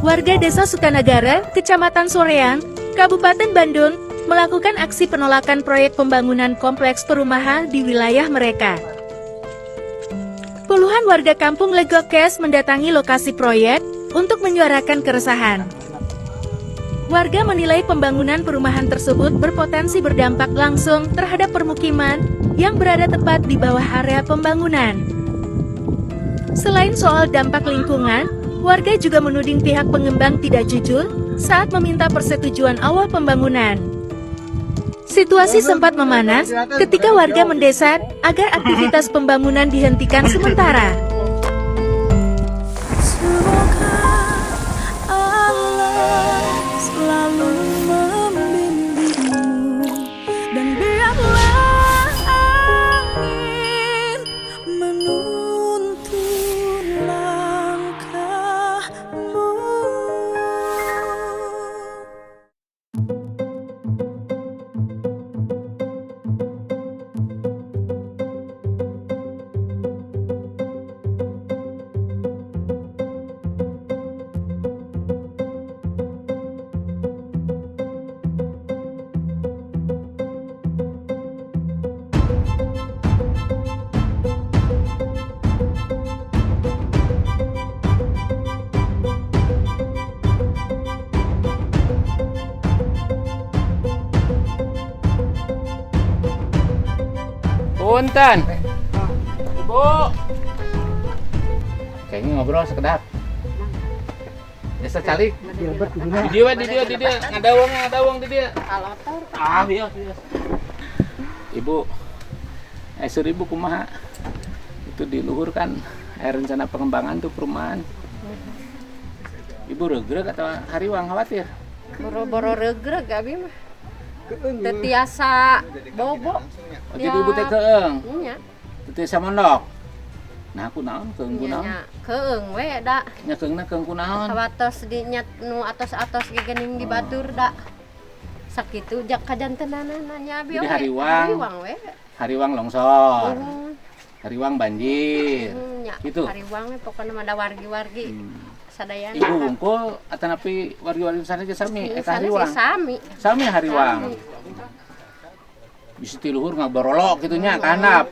Warga Desa Sukanagara, Kecamatan Soreang, Kabupaten Bandung, melakukan aksi penolakan proyek pembangunan kompleks perumahan di wilayah mereka. Puluhan warga kampung Legokes mendatangi lokasi proyek untuk menyuarakan keresahan. Warga menilai pembangunan perumahan tersebut berpotensi berdampak langsung terhadap permukiman yang berada tepat di bawah area pembangunan. Selain soal dampak lingkungan, warga juga menuding pihak pengembang tidak jujur saat meminta persetujuan awal pembangunan. Situasi sempat memanas ketika warga mendesak agar aktivitas pembangunan dihentikan sementara. Semoga Allah selalu membimbingmu dan biarlah angin menuntun langkahmu. Punten. Ibu. Kayaknya ngobrol sekedap. Desa calik. Di dia. Ngadawang di dia. Iya. Ibu. Sur ibu kumaha? Itu di luhur kan rencana pengembangan tuh perumahan. Ibu regreg atau hariwang khawatir? Boro-boro regreg abi mah. Tetiasa bobo. Oh, jadi ibu teh keeng. Nya. Tetiasa mondok. Nah, kunaon keeng kunaon? Nya keeng we da. Nya keengna keeng kunaon? Kawatos di nyat nu atos-atos gegening di batur da. Sakitu jak kajantenana nya abi. Jadi hariwang. Hariwang we. Hariwang longsor. Hariwang banjir. Nya. Gitu. Hariwang we pokona mah da wargi-wargi. Sadayana. Ibu unggul atanapi wargi-wargi sana ge sami eta Sana hariwang. sih sami. Sami hariwang. Bisi ti luhur ngaborolok kitu nya ka handap.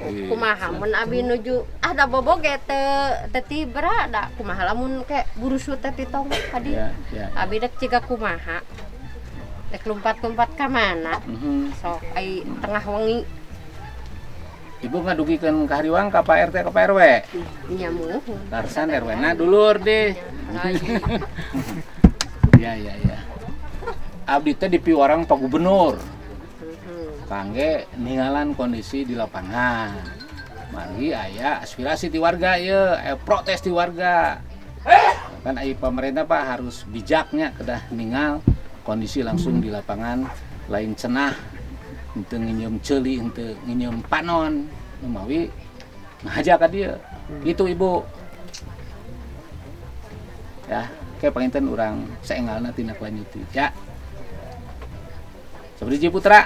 Kumaha mun abi nuju ada bobo ge teu tibra da kumaha lamun ke burusu teh pitong tadi. Ya. Abi dek ciga kumaha. Dek lompat-lompat ka mana? Sok ai tengah wengi Ibu ngadugikeun ka hariwang ka Pak RT ka Pak RW. nya muhun. Tarsan RW-na dulur deh. Ya. Abdi teh dipiwarang Pak Gubernur. Kangge ninggalan kondisi di lapangan. Mari aya aspirasi ti warga ye, protes ti warga. Kan ai pemerintah Pak harus bijaknya kedah ninggal kondisi langsung di lapangan lain cenah. Henteu nginjem ceuli, henteu nginjem panon, numawi ngahaja ka dieu. Gitu Ibu. Ya, kayak panginten urang saenggalna tindak lanjuti. Ya. Sabriji putra?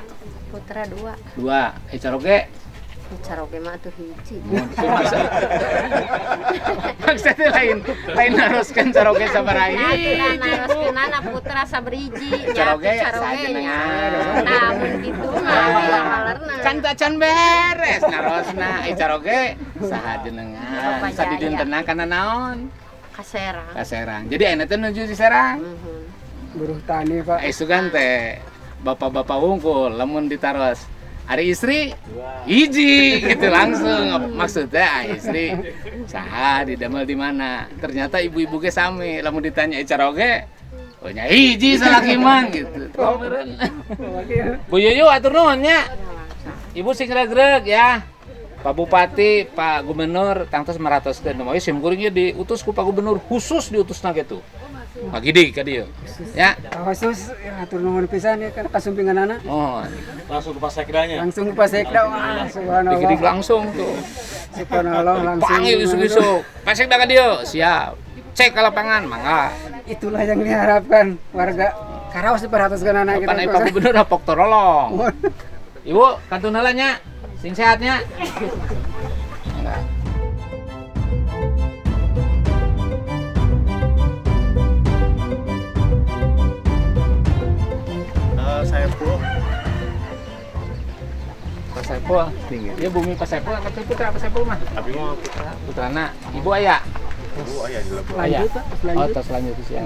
Putra 2. 2. Caroge? Caroge mah atuh hiji. Maksudnya lain naroskeun caroge sabaraha Naroskeunana putra sabriji. Caroge sajenengan. Nah, mun kitu mah halerna. Can beres narosna. Caroge saha jenengan. Sadideuntena kana naon? Kaserang. Jadi ayeuna teh nuju di Serang. Buruh tani Pak. Sugan teh bapak-bapak wungkul lamun ditaros ari istri hiji gitu langsung maksudnya istri saha didamel di mana ternyata ibu-ibu ge sami lamun ditanya caroge oh nya hiji salaki mang gitu meureun Bu Yuyu atur nuhun nya ibu sing regreg ya Pak Bupati Pak Gubernur tangtos maratoskeun moal sim kuring diutus ku Pak Gubernur khusus diutusna gitu Pak Gidi ka dieu. Ya. Khusus atur nuhun pisan ya kan kasumpinganana. Oh, Langsung ke Pasekdanya. Langsung ke Pasekda. Subhanallah. Gidi langsung tuh. Subhanallah langsung. Panggil isu-isu. Pasekda ka dieu. Siap. Cek ke lapangan, mangga. Itulah yang diharapkan warga Karaos diperhatikan kita. Panai Pak Gubernur apok torolong. Ibu, kantun heula nya. Sing sehatnya. Enggak. Saipul. Dia bumi Pak Saipul angkat putra Pak Saipul mah. Abi mah putra. Putrana ibu aya. Ayah di Labuan. Aya. Lanjut, Pak, lanjut. Oh, tos lanjut sih.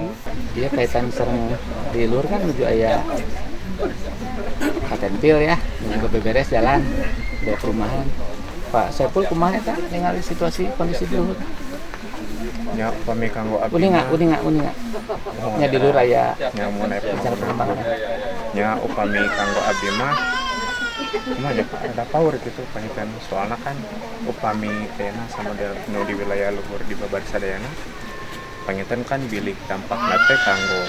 Dia kaitan sareng di luar kan menuju aya katentil ya, menuju beberes jalan dari perumahan. Pak Saipul kumaha eta ningali situasi kondisi di luhur? Nya upami kanggo abi. Uninga. Nya di luhur aya Nya mun cara perkembangan. nya upami kanggo abi mah kumaha nya Pak ada power gitu pangitan soalna kan upami tena sama model nu di wilayah luhur di babar sadayana pangitan kan bilik dampak teh kanggo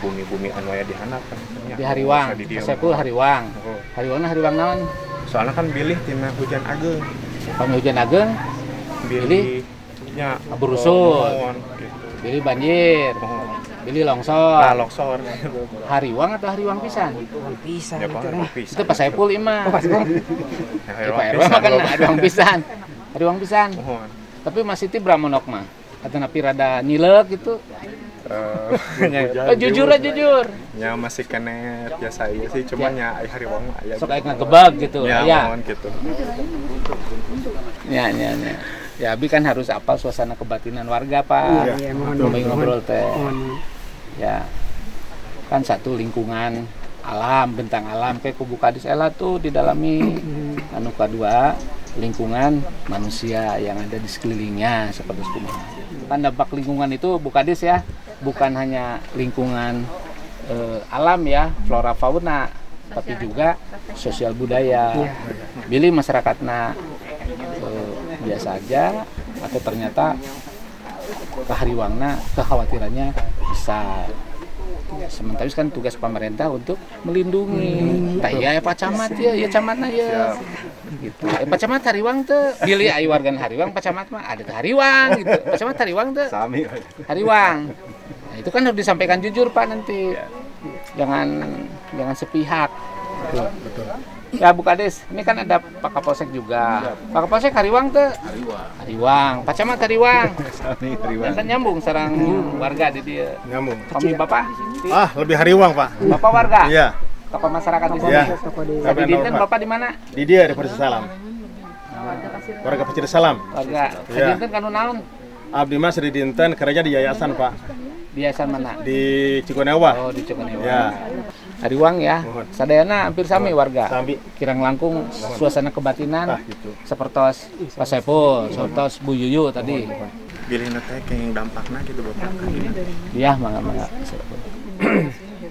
bumi-bumi anu aya di handap kan Di Hariwang, Pak Saipul Hariwang. Oh. Hariwang naon? Soalnya kan bilih tina hujan ageung Pami hujan ageung, bilih nya Aburusut. gitu. bilih banjir, Oh. bilih Nah, longsor. longsor Hariwang atau Hariwang pisan? Pisah ya gitu. Pak pisah. Itu Pak Saipul imah. Pas gua Pak RW mah kan Hariwang pisan. Hariwang pisan. Mohon. Tapi Mas Siti Bramonok mah. Atau napi rada nyilek gitu. Jujur aja jujur. Ya masih kena biasa aja sih, cuman ya hariwang mah aya. Sok aing ngegebag gitu. Ya, Ya. mohon gitu. Ya. Ya, Abi kan harus apal suasana kebatinan warga, Pak. Iya, mohon. Ngobrol ngobrol teh. Mohon. Ya. Kan satu lingkungan alam, bentang alam kayak kubu Kadis Ela tuh didalami. Anu kedua, lingkungan manusia yang ada di sekelilingnya seperti kumaha. Kan dampak lingkungan itu Bu Kadis ya, bukan hanya lingkungan alam ya, flora fauna, tapi juga sosial budaya. Bilih masyarakatna biasa aja atau ternyata kahariwangna kekhawatirannya besar. Sementara kan tugas pemerintah untuk melindungi. Tah ya Pak Camat ya camatna ya. Gitu. Pak Camat Hariwang teh bilih aya warga Hariwang, Pak Camat mah ada teh Hariwang gitu. Pak Camat Hariwang teh Sami. Hariwang. Nah, itu kan harus disampaikan jujur Pak nanti. Jangan sepihak. Betul. Ya Bu Kades, ini kan ada Pak Kapolsek juga. Pak Kapolsek Hariwang teh Hariwang. Pak Camat Hariwang. Sami hariwang. Kan nyambung sareng warga di dia. Nyambung. Kami Bapak, Lebih hariwang, Pak. Bapak warga. Iya. Tokoh masyarakat di sini. Iya. Tadi dinten Bapak di mana? Di dia di Persis Salam. Warga Persis Salam. Warga. Iya. Dinten kanu naon? Abdi Mas di dinten kerja di yayasan, Pak. Di yayasan mana? Di Cikonewa. Oh, di Cikonewang. Ya. Hariwang ya. Mohon. Sadayana hampir sami warga. Sami. Kirang langkung suasana kebatinan Gitu. sepertos Pak Saipul, sepertos Bu Yuyu tadi. Bilih teh kenging dampakna gitu Bapak. Iya, mangga.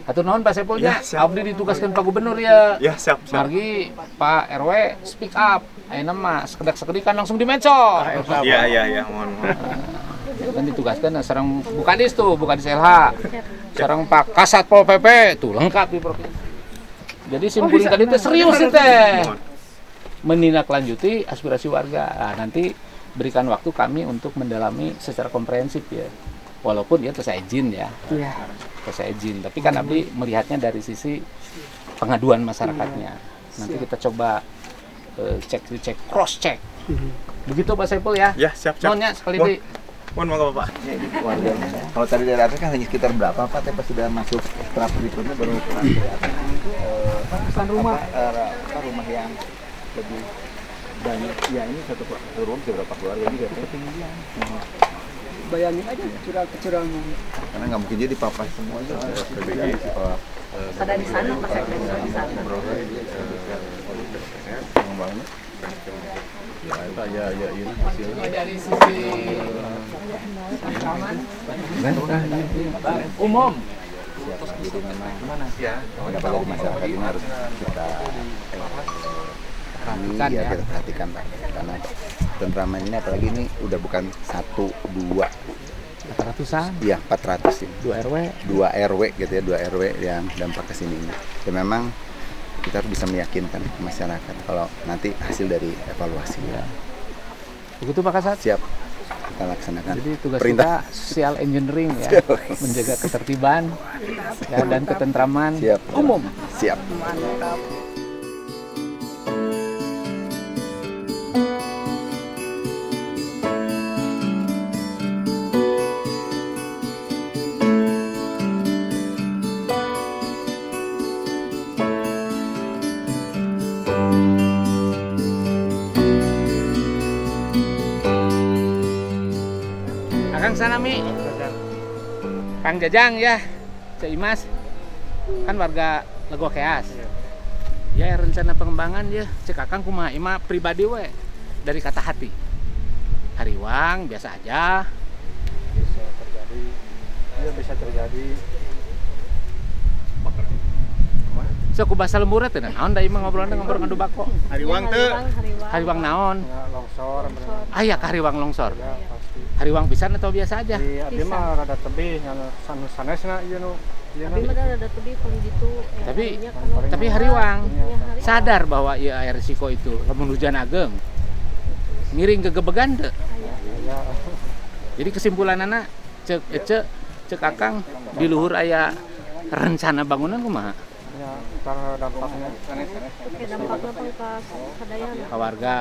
Atur nuhun Pak Saipul nya. Ya, siap. Abdi ditugaskan Pak Gubernur ya. Ya, siap. Margi Pak RW speak up. Ayeuna mah sekedak-sekedikan langsung dimecor. Iya, mohon. Kan ditugaskan sareng Bu Kadis tuh, Bu Kadis LH. Sareng Pak Kasat Pol PP tuh lengkap di provinsi. Jadi simkuling tadi teh serius sih teh. Menindaklanjuti aspirasi warga. Nah, nanti berikan waktu kami untuk mendalami secara komprehensif ya. Walaupun ya saya izin ya. Iya. Saya izin, tapi kan Abdi melihatnya dari sisi pengaduan masyarakatnya. Nanti kita coba cek cross check. Begitu Pak Saipul ya. Ya, siap. Mohonnya sekali di Mohon monggo Bapak. Kalau tadi dari atas kan hanya sekitar berapa Pak? Tapi pas sudah masuk tahap berikutnya baru kelihatan. Pesan rumah. Rumah yang lebih banyak. Ya ini satu rumah bisa berapa keluarga juga? Ketinggian. Bayangin aja kecurangan. Karena nggak mungkin jadi papas semua aja. Pada di sana pas saya di sana. Pengembangannya. dari sisi umum. Jadi memang pendapat dari masyarakat ini harus kita Perhatikan ya. kita perhatikan Pak. Karena peneraman ini apalagi ini udah bukan 1, 2, 400-an, iya 400 ini. 2 RW. 2 RW gitu ya, 2 RW yang dampak ke sini. Dan memang kita harus bisa meyakinkan masyarakat kalau nanti hasil dari evaluasi. Ya. Begitu Pak Kasat. Siap kita laksanakan. Jadi tugas perintah. kita social engineering ya, menjaga ketertiban ya, dan ketentraman Siap. umum. Siap. Kang Sanami, Kang Jajang ya, Cek Imas, kan warga Lego Keas. Ya rencana pengembangan ya, cek Akang kumaha ima pribadi we dari kata hati. Hariwang biasa aja. Bisa terjadi, ya bisa terjadi. So ku bahasa lembur teh naon da imah ngobrolna ngobrol ngadu bako. Hariwang teh, Hariwang naon? ya, longsor, Aya ka hariwang longsor. ya pasti. Hariwang pisan atau biasa aja? Di abdi mah rada tebih, yang sanesna ieu nu. Abi mah ada tebih paling gitu. Tapi hariwang Iya, sadar bahwa ieu aya risiko itu. Lamun hujan ageng ngiring gegebegan teu. ya, Jadi kesimpulanana cek Akang di luhur aya rencana bangunan kumaha? ya, karena dampaknya. Oke, dampaknya pang ka kadayana. Ka warga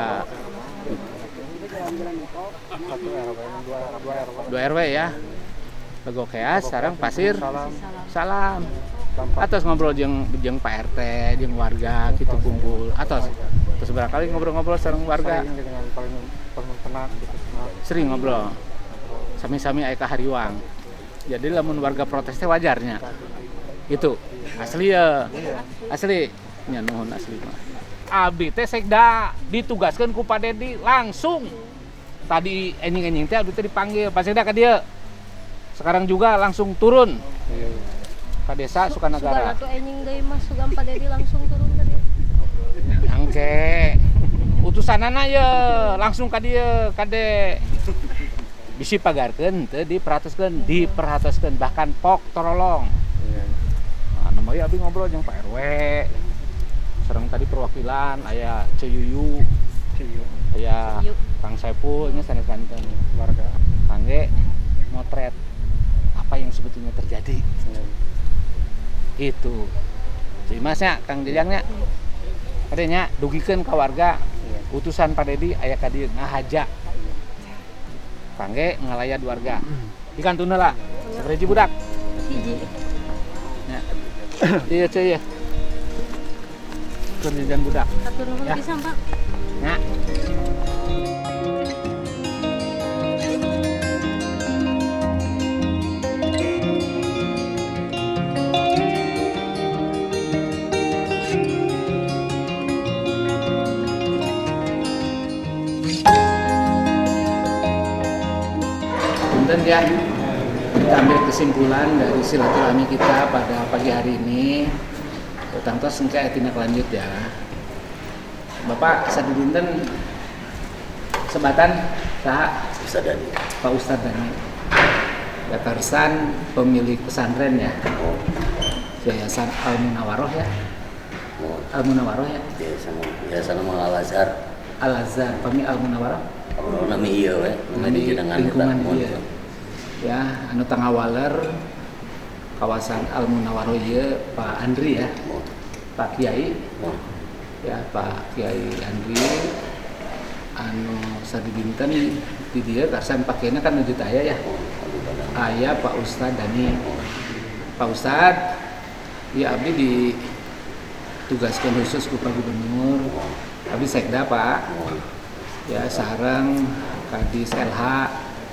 Satu RW, dua RW. 2 RW ya. Lego Keas sareng Pasir Salam, Salam. dampak. Atos ngobrol jeung Pak RT, jeung warga gitu kumpul. Atos terus berapa kali ngobrol-ngobrol sareng warga. Sering dengan paling tenang gitu. Sering ngobrol. Sami-sami aya ka hariwang. Jadi lamun warga protes teh wajarnya. Itu asli ya. Asli. Nya nuhun asli mah. Abdi teh sekda ditugaskeun ku Pak Dedi langsung. Tadi enjing-enjing teh abdi teh dipanggil Pak Sekda ka dieu. Sekarang juga langsung turun ke desa Sukanagara. Sugan atuh enjing deui mah sugan Pak Dedi langsung turun ka dieu. Angke utusanana ye langsung ka dieu kade bisi pagarkeun teu diperhatoskeun bahkan pok torolong. Nah, namanya abdi ngobrol jeung Pak RW. Sareng tadi perwakilan aya Ceyuyu, aya Kang Saipul nya sanes-sanes Warga. kangge motret apa yang sebetulnya terjadi. Gitu. Jadi masnya Kang Jajangnya kadenya dugikeun ka warga utusan Pak Dedi aya ka dieu ngahaja. Kangge ngalayat warga. Dikantuna lah. Sareji budak. Hiji. Ya. Iya cuy ya. Kerjaan budak. Atur nuhun Ya. pisan, Pak. Ya. Punten ya, kita ambil kesimpulan dari silaturahmi kita pada pagi hari ini. Tangtos engke tindak lanjut ya. Bapak sadudinten sebatan saha? Pak Ustadz Dani. Ya karusan pemilik pesantren ya. Yayasan Al Munawaroh ya. Al Munawaroh ya. Biasa nama Al-Azhar. Al Azhar, pami Al Munawaroh. Kalau nama iya we, Di jenengan lingkungan eta, dia. Ya, anu Tangawaler kawasan Al Munawaroh ieu Pak Andri ya. Pak Kiai. Ya, Pak Kiai Andri anu sadidinten di dia karsan pakainya kan nuju aya ya. Aya Pak Ustadz Dani. Pak Ustadz, ya abdi ditugaskan khusus ku Pak Gubernur. Abdi sekda Pak. Ya sareng Kadis LH,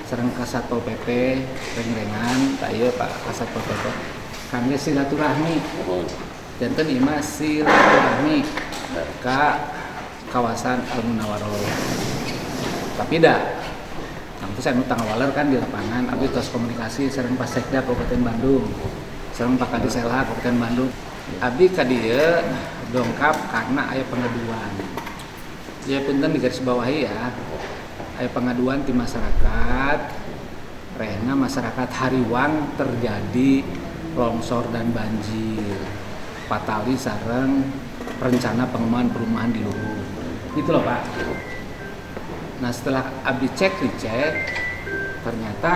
sareng Kasatpol PP, reng-rengan, taya Pak Kasatpol PP. Kami silaturahmi. Janten ima silaturahmi ke kawasan Al Munawaroh. Tapi dah, kampus anu Tangawaler kan di lapangan, abdi tos komunikasi sareng Pak Sekda Kabupaten Bandung, sareng Pak Kadis LH Kabupaten Bandung. Abdi ka dieu dongkap karena aya pengaduan. Ya punten digarisbawahi ya. Aya pengaduan di masyarakat. Rehna masyarakat Hariwang terjadi longsor dan banjir. Patali sareng rencana pengembangan perumahan di luhur. Gitu loh Pak. Nah setelah abdi dicek, ternyata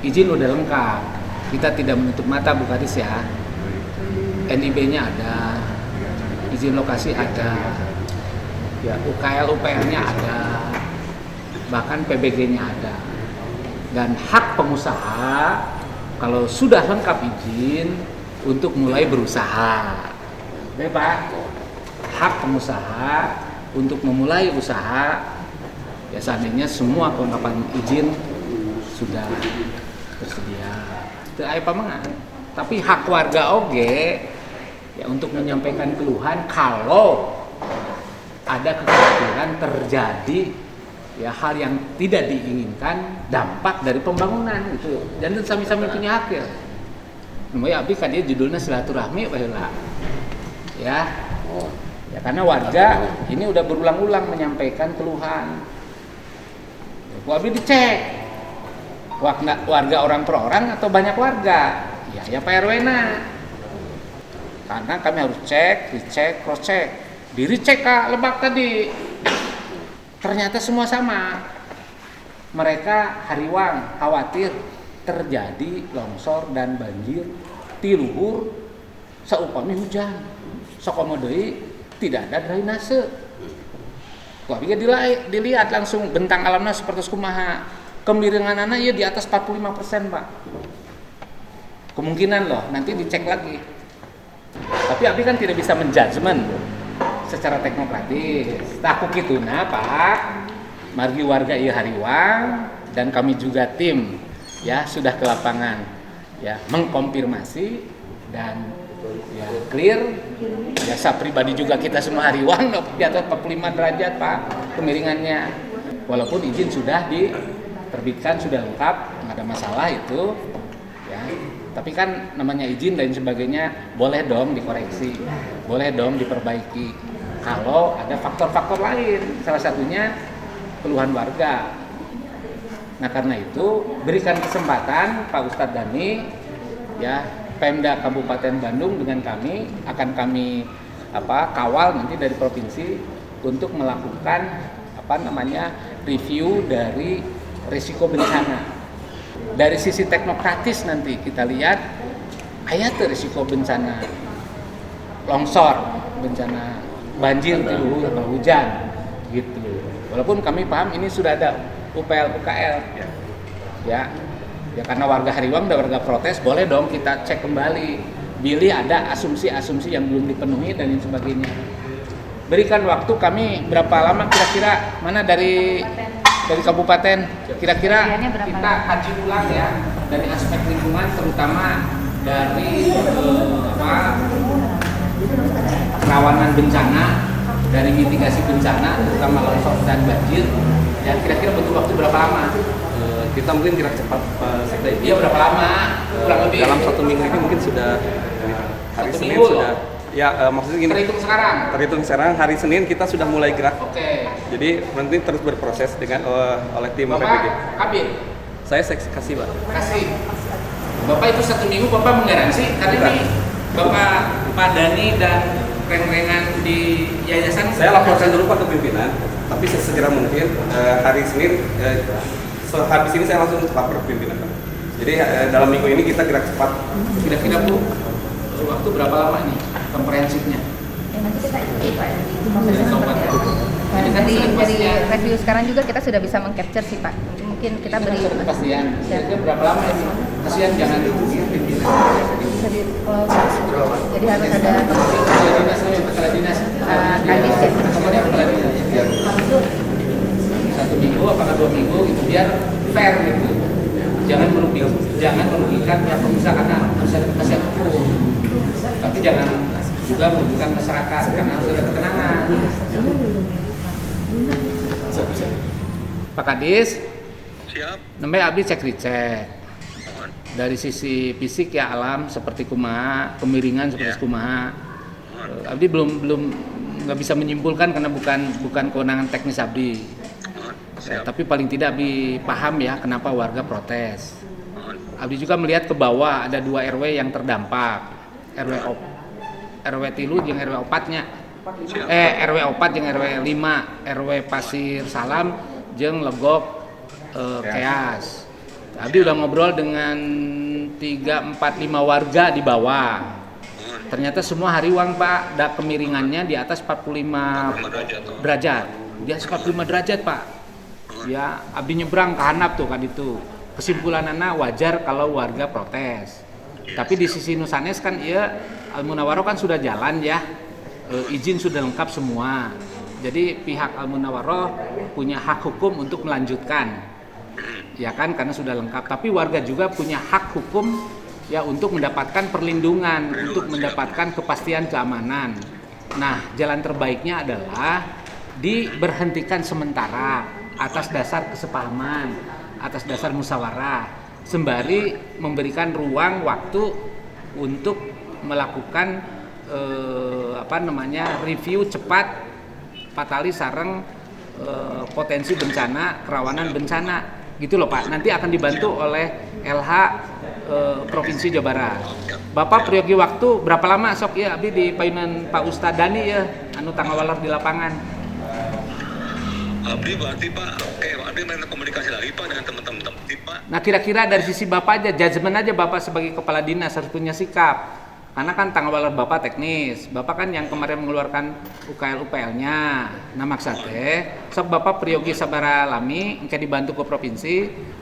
izin udah lengkap. Kita tidak menutup mata Bu Kadis ya. NIB-nya ada, izin lokasi ada, ya UKL UPR-nya ada, bahkan PBG-nya ada. Dan hak pengusaha kalau sudah lengkap izin untuk mulai berusaha. Oke Pak, hak pengusaha untuk memulai usaha ya seandainya semua kelengkapan izin sudah tersedia. Teu aya pamangan. Tapi hak warga oge ya untuk menyampaikan keluhan kalau ada kekhawatiran terjadi ya hal yang tidak diinginkan dampak dari pembangunan gitu. Dan sami-sami punya hak ya. Namanya abdi kan dia judulnya silaturahmi baheula. Ya. Ya karena warga ini udah berulang-ulang menyampaikan keluhan. Ku abdi dicek. Warga orang per orang atau banyak warga? Ya Pak RW-na. Karena kami harus cek, dicek, cross check. Diricek Kak Lebak tadi. Ternyata semua sama. Mereka hariwang khawatir terjadi longsor dan banjir di luhur saupami hujan. Sakomo deui tidak ada drainase. Wah, bisa dilihat langsung bentang alamnya seperti kumaha. Kemiringanana ya di atas 45%, Pak. Kemungkinan loh, nanti dicek lagi. Tapi Abi kan tidak bisa menjudgment secara teknokratis. Takut gitu nah, Pak. Margi warga ieu hariwang dan kami juga tim ya sudah ke lapangan ya mengkonfirmasi dan ya clear. Jasa pribadi juga kita semua hariwang di atas 45 derajat, Pak, kemiringannya. Walaupun izin sudah diterbitkan, sudah lengkap, nggak ada masalah itu ya. Tapi kan namanya izin dan sebagainya boleh dong dikoreksi, boleh dong diperbaiki kalau ada faktor-faktor lain, salah satunya keluhan warga. Nah karena itu berikan kesempatan Pak Ustadz Dhani ya, Pemda Kabupaten Bandung dengan kami akan kami kawal nanti dari provinsi untuk melakukan review dari risiko bencana. Dari sisi teknokratis nanti kita lihat aya teu risiko bencana longsor, bencana banjir di luhur atau hujan gitu. Walaupun kami paham ini sudah ada UPL UKL ya karena warga hariwang dan warga protes boleh dong kita cek kembali bila ada asumsi-asumsi yang belum dipenuhi dan lain sebagainya. Berikan waktu kami berapa lama kira-kira, mana dari kabupaten kira-kira kita kaji ulang ya dari aspek lingkungan, terutama dari kerawanan bencana, dari mitigasi bencana terutama longsor dan banjir ya, kira-kira butuh waktu berapa lama? Kita mungkin gerak cepat Pak Sekda. Iya, berapa lama? Kurang lebih dalam 1 minggu ini mungkin sudah hari Senin sudah loh. Ya maksudnya gini. Terhitung sekarang hari Senin kita sudah mulai gerak. Oke. Jadi nanti terus berproses dengan oleh tim Bapak, PPG. Kabin. Saya kasih, Pak. Kasih. Bapak itu 1 minggu Bapak menggaransi karena ini Bapak Pak Dhani dan reng-rengan di yayasan. Saya laporkan dulu Pak ke pimpinan, tapi sesegera mungkin hari Senin habis ini saya langsung lapor ke pimpinan, Pak. Jadi dalam minggu ini kita gerak cepat. Kira-kira Bu, waktu berapa lama nih komprehensifnya? Nanti kita ikuti Pak dari review sekarang juga kita sudah bisa meng-capture sih Pak. Mungkin kita beri kepastian. Kira-kira berapa lama ini? Kasihan jangan pimpinan. Bisa di jadi harus ada kepala dinas kadis ya. Kemudian kepala dinas. 1 minggu apakah 2 minggu itu biar fair gitu. Jangan merugikan pihak pengusaha karena harus ada kepastian hukum. Tapi jangan juga merugikan masyarakat karena harus ada ketenangan. Pak Kadis, siap. Namanya Abdi cek recek. Dari sisi fisik ya alam seperti kumaha, kemiringan seperti kumaha. Abdi belum nggak bisa menyimpulkan karena bukan kewenangan teknis Abdi. Tapi paling tidak Abdi paham ya kenapa warga protes. Abdi juga melihat ke bawah ada 2 RW yang terdampak. RW tilu jeung RW 4-nya. RW 4 jeung RW 5, RW Pasir Salam jeung Legok Keas. Abdi udah ngobrol dengan 3, 4, 5 warga di bawah. Ternyata semua hariwang Pak, kemiringannya di atas 45 derajat. Di atas 45 derajat Pak. Ya, Abdi nyebrang ke handap tuh kan itu. Kesimpulanana wajar kalau warga protes. Tapi di sisi Nusanes kan Al-Munawaroh kan sudah jalan ya. Izin sudah lengkap semua. Jadi pihak Al-Munawaroh punya hak hukum untuk melanjutkan. ya kan, karena sudah lengkap. Tapi warga juga punya hak hukum ya untuk mendapatkan perlindungan, untuk mendapatkan kepastian keamanan. Nah, jalan terbaiknya adalah diberhentikan sementara atas dasar kesepahaman, atas dasar musyawarah, sembari memberikan ruang waktu untuk melakukan review cepat patali sareng potensi bencana, kerawanan bencana gitu loh Pak. Nanti akan dibantu oleh LH Provinsi Jawa Barat. Bapak periogi waktu berapa lama sok ya abdi di payunan Pak Ustad Dani ya anu tanggawalar di lapangan. Abdi berarti Pak, abdi main komunikasi lagi Pak dengan teman-teman Pak. Nah kira-kira dari sisi Bapak aja, judgement aja Bapak sebagai kepala dinas harus punya sikap. Karena kan tanggawalar Bapak teknis, Bapak kan yang kemarin mengeluarkan UKL-UPL-nya. Nah maksudnya, sok Bapak periogi sabara lami, engke dibantu ke provinsi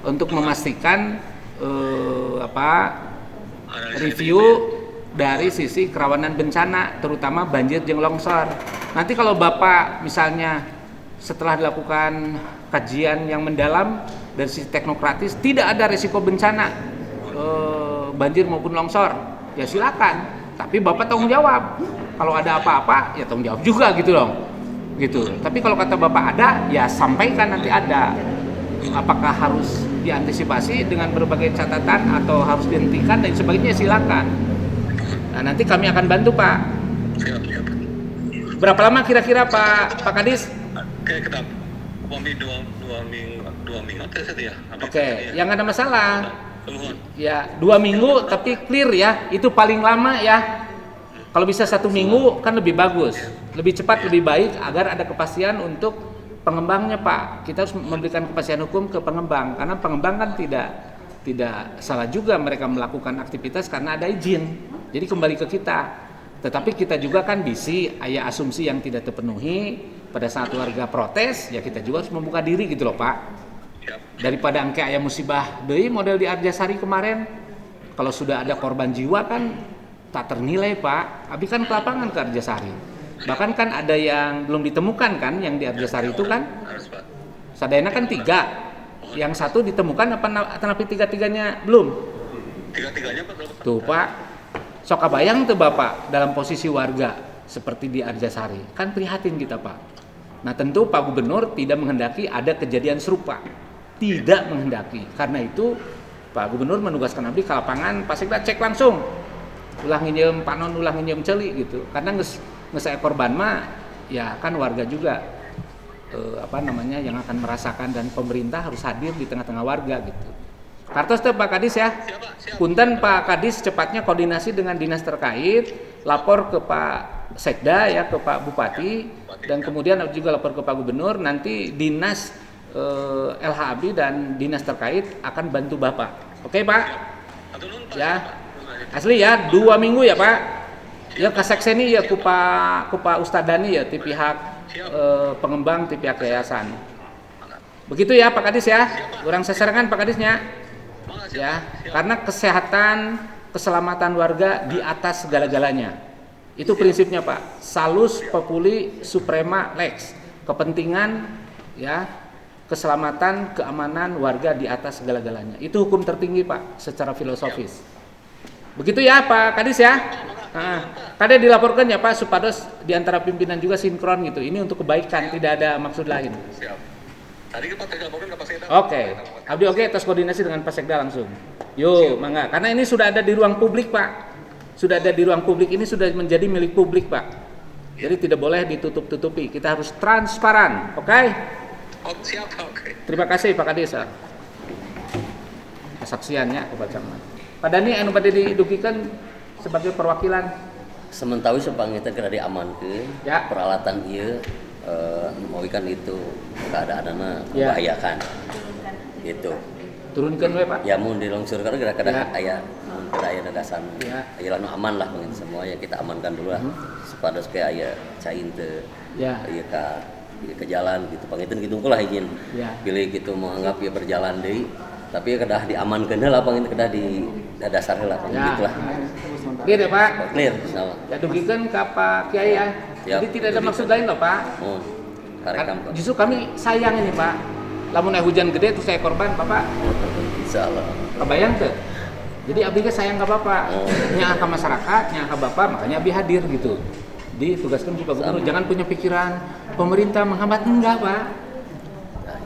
untuk memastikan review dari sisi kerawanan bencana, terutama banjir jeung longsor. Nanti kalau Bapak misalnya setelah dilakukan kajian yang mendalam dari sisi teknokratis tidak ada risiko bencana banjir maupun longsor, ya silakan. Tapi Bapak tanggung jawab. Kalau ada apa-apa ya tanggung jawab juga gitu dong. Gitu. Tapi kalau kata Bapak ada, ya sampaikan nanti ada. Apakah harus diantisipasi dengan berbagai catatan atau harus dihentikan dan sebagainya, silakan. Nah, nanti kami akan bantu Pak. Berapa lama kira-kira Pak Kadis? Kayak kita dua minggu ya. Oke, yang ada masalah. Ya 2 minggu tapi clear ya, itu paling lama ya. Kalau bisa 1 minggu kan lebih bagus, lebih cepat, lebih baik agar ada kepastian untuk pengembangnya Pak. Kita harus memberikan kepastian hukum ke pengembang karena pengembang kan tidak salah juga mereka melakukan aktivitas karena ada izin. Jadi kembali ke kita. Tetapi kita juga kan bisi aya asumsi yang tidak terpenuhi pada saat warga protes, ya kita juga harus membuka diri gitu loh Pak. Daripada angke aya musibah deui model di Arjasari kemarin, kalau sudah ada korban jiwa kan tak ternilai Pak. Abi kan ke lapangan ke Arjasari, bahkan kan ada yang belum ditemukan kan yang di Arjasari itu kan sadayana kan 3, yang 1 ditemukan apa tapi 3-3-nya belum. 3-3-nya Pak berapa? Tuh Pak, sok kabayang tuh Bapak dalam posisi warga seperti di Arjasari, kan prihatin kita Pak. Nah tentu Pak Gubernur tidak menghendaki ada kejadian serupa, tidak menghendaki. Karena itu Pak Gubernur menugaskan abdi ke lapangan, Pasekda cek langsung, ulah nginjem panon, ulah nginjem celi gitu. Karena nges korban mah, ya kan warga juga yang akan merasakan dan pemerintah harus hadir di tengah-tengah warga gitu. Kartos teh Pak Kadis ya. Punten Pak Kadis cepatnya koordinasi dengan dinas terkait, lapor ke Pak Sekda ya, ke Pak Bupati, dan kemudian juga lapor ke Pak Gubernur. Nanti dinas LHAB dan dinas terkait akan bantu Bapak. Oke Pak? Ya, asli ya 2 minggu ya Pak. Ya kasekseni ya ku Pak Ustad Dani ya di pihak pengembang, di pihak yayasan. Begitu ya Pak Kadis ya. Kurang seserangan Pak Kadisnya. Ya, karena kesehatan, keselamatan warga di atas segala-galanya. Itu prinsipnya Pak. Salus populi suprema lex. Kepentingan ya, keselamatan, keamanan warga di atas segala-galanya. Itu hukum tertinggi Pak secara filosofis. Begitu ya Pak Kadis ya. Kadang dilaporkan ya Pak supados di antara pimpinan juga sinkron gitu. Ini untuk kebaikan, tidak ada maksud lain. Siap. Tadi Pak dilaporkan ke Pak Sekda. Oke. Abdi terus koordinasi dengan Pak Sekda langsung. Yo, mangga. Karena ini sudah ada di ruang publik Pak. Sudah ada di ruang publik, ini sudah menjadi milik publik Pak. Jadi tidak boleh ditutup-tutupi. Kita harus transparan, oke? Oh, siap, oke. Terima kasih Pak Kadis. Kesaksiannya kebaca. Pak Dani anu bade didugikan sebagai perwakilan. Sementara sepangita kena diamankan ya. Peralatan ieu mau ikan itu keadaannya membahayakan. Gitu. Turunkan we Pak. Ya mun dilongsur karena kadang-kadang aya aya dadasan. Ya. Aya lanu aman lah mungkin semua ya kita amankan dulu lah. Supados kayak aya cain teu. Ya. Ieu ke jalan gitu. Panginten kitu lah izin. Ya. Pilih gitu menganggap ya berjalan deui. Tapi ya kedah diamankeun heula panginten kedah di dadasar heula ya. Gitulah. Clear ya Pak? Clear, insyaallah. Ya dugikeun ka Pak Kiai ya. Jadi tidak ada maksud lain loh Pak. Justru kami sayang ini Pak. lamun hujan gede terus saya korban, Bapak. Insyaallah. Kebayang tuh. Jadi abdi ge sayang ka Bapak. Nya ka masyarakat, nya ka Bapak, makanya abdi hadir gitu. Ditugaskan ku Pak Gubernur, jangan punya pikiran pemerintah menghambat, enggak, Pak.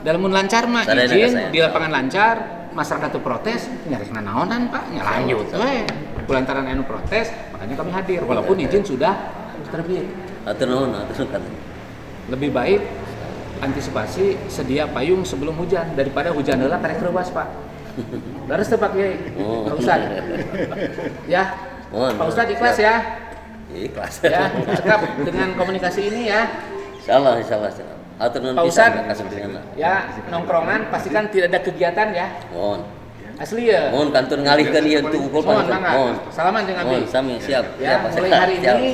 Dalam lancar mah izin di lapangan lancar, masyarakat tuh protes, nyarekna naonan, Pak, nya lanjut we. Kulantaran anu protes, makanya kami hadir walaupun izin sudah terbit. Atur nuhun, atur nuhun. Lebih baik antisipasi sedia payung sebelum hujan daripada hujan heula karek reuas, Pak. Laras teh Pak Kiai. Pak Ustad. Ya. Pak Ustad ikhlas ya? Ikhlas. Ya, cekap dengan komunikasi ini ya. Insyaallah. Atur nuhun pisan kasempinganna. Ya, nongkrongan pastikan tidak ada kegiatan ya. Mohon. Asli ya. Mohon kantor ngalihkeun ieu teu unggul pantun. Mohon. Salaman jeung abdi. Mohon sami siap. Ya, mulai hari ini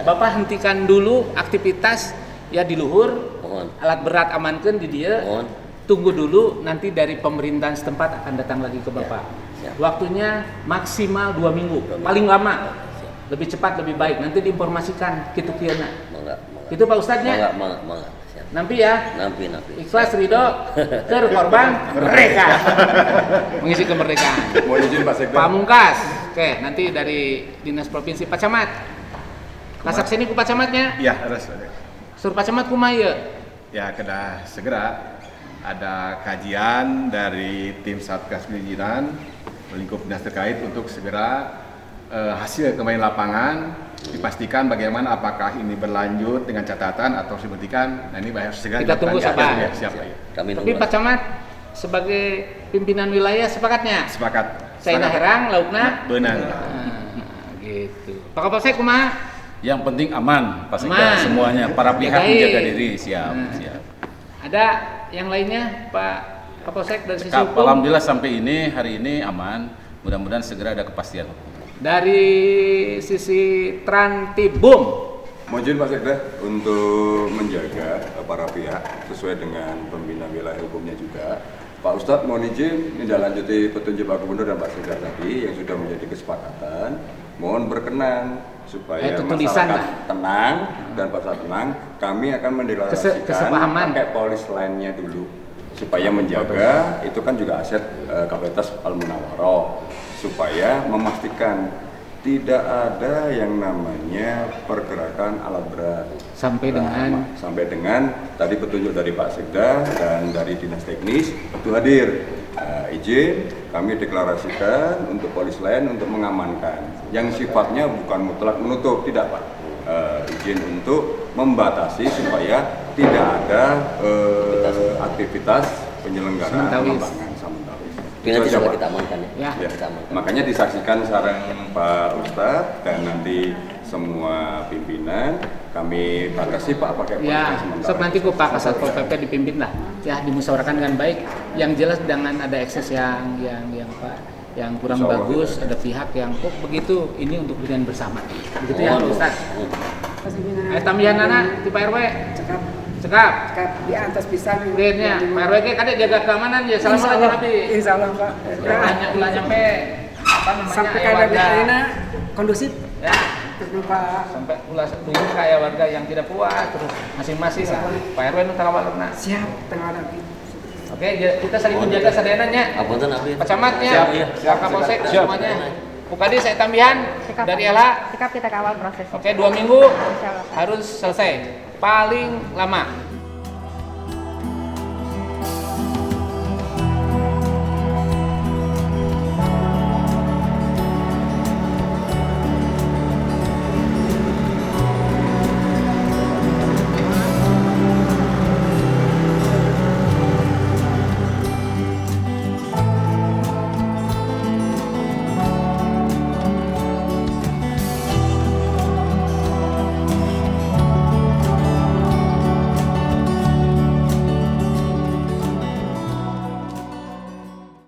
Bapak hentikan dulu aktivitas ya di luhur. Mohon. Alat berat amankeun di dieu. Mohon. Tunggu dulu, nanti dari pemerintahan setempat akan datang lagi ke Bapak. Ya. Waktunya maksimal 2 minggu, paling lama. Lebih cepat lebih baik. Nanti diinformasikan kitu kieuna. Mangga. Itu Pak Ustadznya. Mangga. Nampi ya. Nampi. Ikhlas ridho keur korban merdeka. Mengisi kemerdekaan. Mau izin Pak Sekda. Pamungkas. Oke, nanti dari Dinas Provinsi Pak Camat. Masak sini ku Pak Camatnya. Iya, harus. Suruh Pak Camat kumaha ieu? Ya, kedah segera ada kajian dari tim Satgas Perizinan lingkup dinas terkait untuk segera hasil kembali lapangan dipastikan bagaimana apakah ini berlanjut dengan catatan atau dihentikan. Nah, ini harus segera kita tunggu sabar. Ya, siap, ya. Tapi Pak Camat sebagai pimpinan wilayah sepakatnya? Sepakat. Saya herang laukna? Benar. Gitu. Pak Kapolsek kumaha? Yang penting aman, Pak Sekda, semuanya para pihak menjaga diri, siap. Ada yang lainnya, Pak Kapolsek dari sisi hukum? Alhamdulillah sampai hari ini aman. Mudah-mudahan segera ada kepastian. Dari sisi Trantibum, mohon Pak Sekda untuk menjaga para pihak sesuai dengan pembina wilayah hukumnya juga. Pak Ustadz mohon izin menindaklanjuti petunjuk Pak Gubernur dan Pak Sekda tadi yang sudah menjadi kesepakatan. Mohon berkenan supaya masyarakat tenang dan pada saat tenang kami akan mendeklarasikan pakai polis lainnya dulu supaya menjaga itu kan juga aset kapasitas Al-Munawwaroh supaya memastikan tidak ada yang namanya pergerakan alat berat sampai dengan tadi petunjuk dari Pak Sekda dan dari Dinas Teknis itu hadir. Izin kami deklarasikan untuk polis lain untuk mengamankan yang sifatnya bukan mutlak menutup, tidak Pak. Izin untuk membatasi supaya tidak ada aktivitas penyelenggaraan pengembangan Samentawis. Nanti sudah kita amankan ya. Makanya disaksikan sarang Pak Ustadz dan nanti semua pimpinan kami batasi Pak pakai ya, nanti ku Pak Kasatpol PP dipimpin lah ya, dimusyawarahkan dengan baik. Yang jelas jangan ada ekses yang kurang bagus, ada pihak yang kok begitu, ini untuk kepentingan bersama. Begitu ya Pak Ustadz. Tambahan anak di Pak RW. Cekap di atas pisan. Kemudiannya Pak RW kadek jaga keamanan ya, salam aja Nabi. Insyaallah Pak. Ulah nyampe sampai keadaan kondusif. Ya. Sampai ulah dulu kayak warga yang tidak puas, terus masing-masing lah. Pak RW nu tangawalna. Siap, tangawalna. Oke, kita saling menjaga sadeananya. Apunten abdi. Pak Camatnya, Pak Kapolsek semuanya. Pukadi saya tambahan dari Ela. Sikap kita kawal proses. Oke, 2 minggu harus selesai. Paling lama.